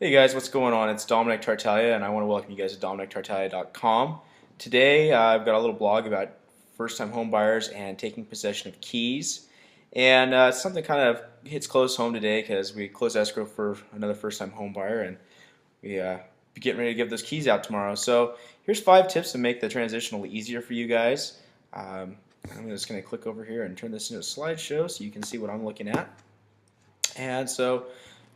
Hey guys, what's going on? It's Dominic Tartaglia, and I want to welcome you guys to DominicTartaglia.com. Today, I've got a little blog about first-time home buyers and taking possession of keys. And something kind of hits close home today because we close escrow for another first-time home buyer, and we be getting ready to give those keys out tomorrow. So here's 5 tips to make the transition a little easier for you guys. I'm just going to click over here and turn this into a slideshow so you can see what I'm looking at. And so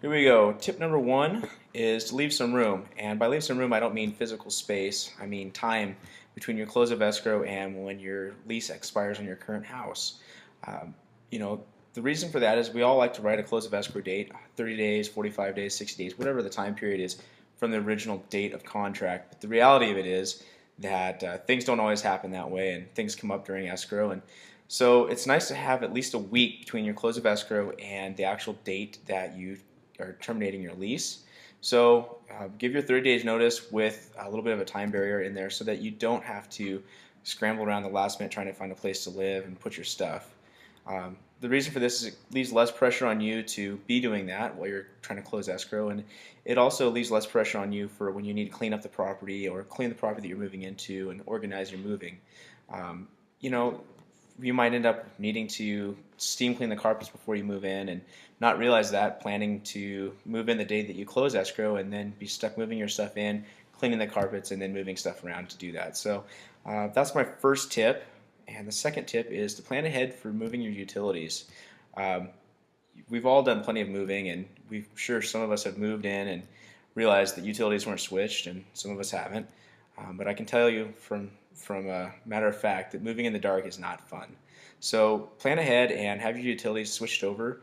here we go. Tip number 1 is to leave some room. And by leave some room, I don't mean physical space. I mean time between your close of escrow and when your lease expires on your current house. Um, you know, the reason for that is we all like to write a close of escrow date, 30 days, 45 days, 60 days, whatever the time period is from the original date of contract. But the reality of it is that things don't always happen that way, and things come up during escrow. And so it's nice to have at least a week between your close of escrow and the actual date that you are terminating your lease. So give your 30 days notice with a little bit of a time barrier in there so that you don't have to scramble around the last minute trying to find a place to live and put your stuff. The reason for this is it leaves less pressure on you to be doing that while you're trying to close escrow, and it also leaves less pressure on you for when you need to clean up the property or clean the property that you're moving into and organize your moving. Um, you know, you might end up needing to steam clean the carpets before you move in and not realize that, planning to move in the day that you close escrow and then be stuck moving your stuff in, cleaning the carpets, and then moving stuff around to do that. So that's my first tip. And the second tip is to plan ahead for moving your utilities. Um, we've all done plenty of moving, and we're sure some of us have moved in and realized that utilities weren't switched, and some of us haven't. But I can tell you from a matter of fact that moving in the dark is not fun. So plan ahead and have your utilities switched over.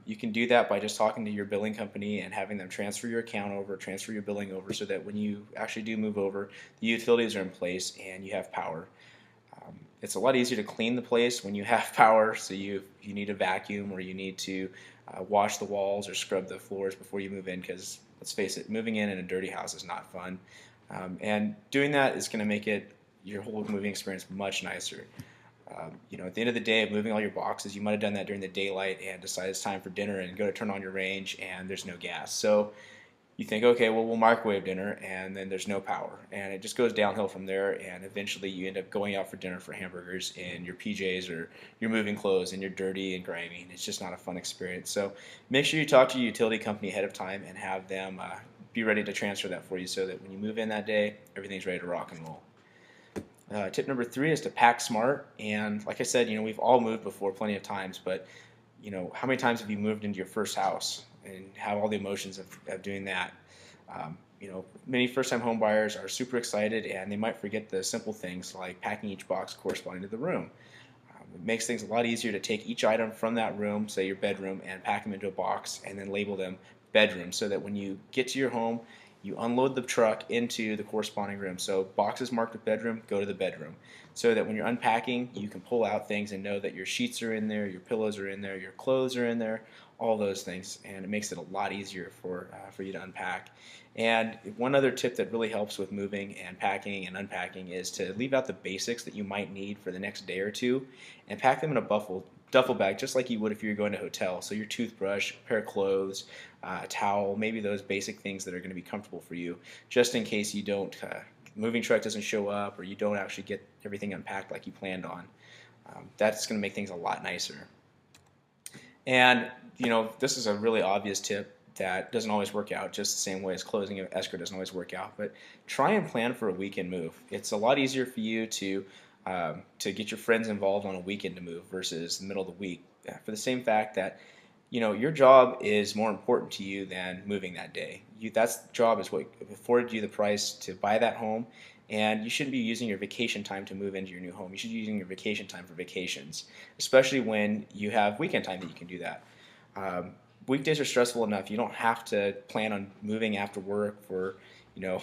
You can do that by just talking to your billing company and having them transfer your account over, transfer your billing over, so that when you actually do move over, the utilities are in place and you have power. It's a lot easier to clean the place when you have power, so you need a vacuum or you need to wash the walls or scrub the floors before you move in, because let's face it, moving in a dirty house is not fun. And doing that is going to make your whole moving experience much nicer. At the end of the day of moving all your boxes, you might have done that during the daylight and decide it's time for dinner and go to turn on your range and there's no gas. So you think, okay, well, we'll microwave dinner, and then there's no power. And it just goes downhill from there, and eventually you end up going out for dinner for hamburgers in your PJs or your moving clothes, and you're dirty and grimy, and it's just not a fun experience. So make sure you talk to your utility company ahead of time and have them be ready to transfer that for you so that when you move in that day, everything's ready to rock and roll. Tip number 3 is to pack smart. And like I said, we've all moved before plenty of times, but how many times have you moved into your first house and have all the emotions of doing that? Many first-time home buyers are super excited, and they might forget the simple things like packing each box corresponding to the room. It makes things a lot easier to take each item from that room, say your bedroom, and pack them into a box and then label them bedroom, so that when you get to your home, you unload the truck into the corresponding room. So boxes marked with bedroom, go to the bedroom. So that when you're unpacking, you can pull out things and know that your sheets are in there, your pillows are in there, your clothes are in there, all those things. And it makes it a lot easier for you to unpack. And one other tip that really helps with moving and packing and unpacking is to leave out the basics that you might need for the next day or two and pack them in a duffel bag, just like you would if you were going to a hotel. So your toothbrush, a pair of clothes, a towel, maybe those basic things that are going to be comfortable for you, just in case you don't, moving truck doesn't show up or you don't actually get everything unpacked like you planned on. That's going to make things a lot nicer. And this is a really obvious tip that doesn't always work out, just the same way as closing an escrow doesn't always work out. But try and plan for a weekend move. It's a lot easier for you to get your friends involved on a weekend to move versus the middle of the week, for the same fact that your job is more important to you than moving that day. That job is what afforded you the price to buy that home, and you shouldn't be using your vacation time to move into your new home. You should be using your vacation time for vacations, especially when you have weekend time that you can do that. Weekdays are stressful enough. You don't have to plan on moving after work for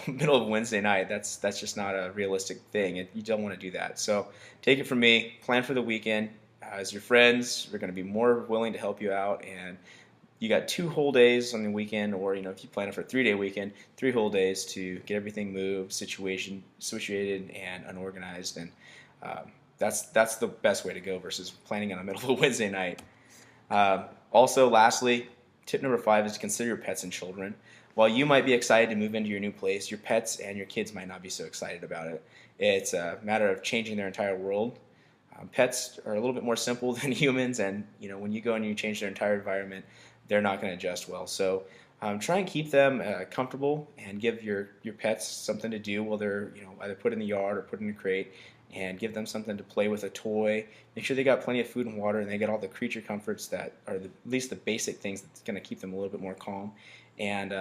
middle of Wednesday night. That's just not a realistic thing. You don't want to do that. So take it from me. Plan for the weekend. As your friends, we're going to be more willing to help you out, and you got 2 whole days on the weekend, or if you plan it for a 3-day weekend, 3 whole days to get everything moved, situated, and unorganized, and that's the best way to go versus planning on the middle of a Wednesday night. Also, lastly, Tip number 5 is to consider your pets and children. While you might be excited to move into your new place, your pets and your kids might not be so excited about it. It's a matter of changing their entire world. Pets are a little bit more simple than humans, and when you go and you change their entire environment, they're not going to adjust well. So try and keep them comfortable, and give your pets something to do while they're either put in the yard or put in a crate, and give them something to play with, a toy. Make sure they got plenty of food and water, and they get all the creature comforts that are at least the basic things that's going to keep them a little bit more calm. And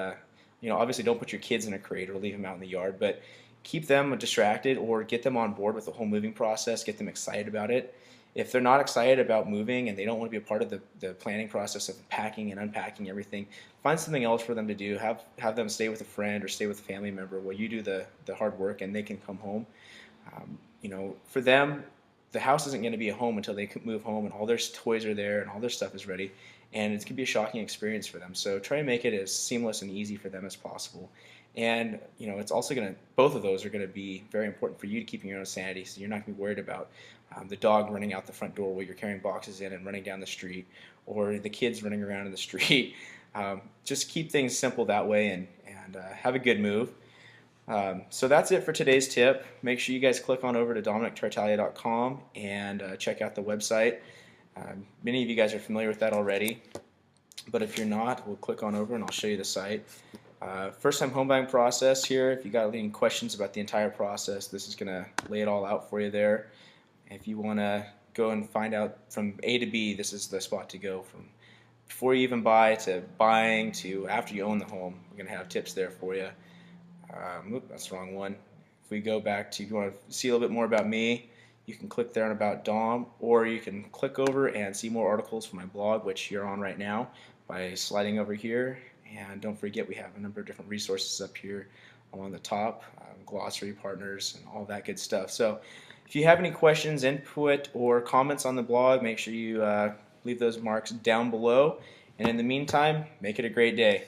obviously don't put your kids in a crate or leave them out in the yard, but keep them distracted or get them on board with the whole moving process. Get them excited about it. If they're not excited about moving and they don't want to be a part of the planning process of packing and unpacking everything, find something else for them to do. Have them stay with a friend or stay with a family member while you do the hard work, and they can come home. For them, the house isn't going to be a home until they move home and all their toys are there and all their stuff is ready, and it's going to be a shocking experience for them. So try to make it as seamless and easy for them as possible. And it's also going to, both of those are going to be very important for you to keeping your own sanity, so you're not going to be worried about the dog running out the front door while you're carrying boxes in and running down the street, or the kids running around in the street. Just keep things simple that way, and have a good move. So that's it for today's tip. Make sure you guys click on over to dominictartaglia.com and check out the website. Many of you guys are familiar with that already, but if you're not, we'll click on over and I'll show you the site. First time home buying process here. If you got any questions about the entire process, this is going to lay it all out for you there. If you want to go and find out from A to B, this is the spot to go, from before you even buy to buying to after you own the home. We're going to have tips there for you. That's the wrong one. If we go back to, if you want to see a little bit more about me, you can click there on About Dom, or you can click over and see more articles from my blog, which you're on right now, by sliding over here. And don't forget, we have a number of different resources up here along the top, glossary, partners, and all that good stuff. So if you have any questions, input, or comments on the blog, make sure you leave those marks down below. And in the meantime, make it a great day.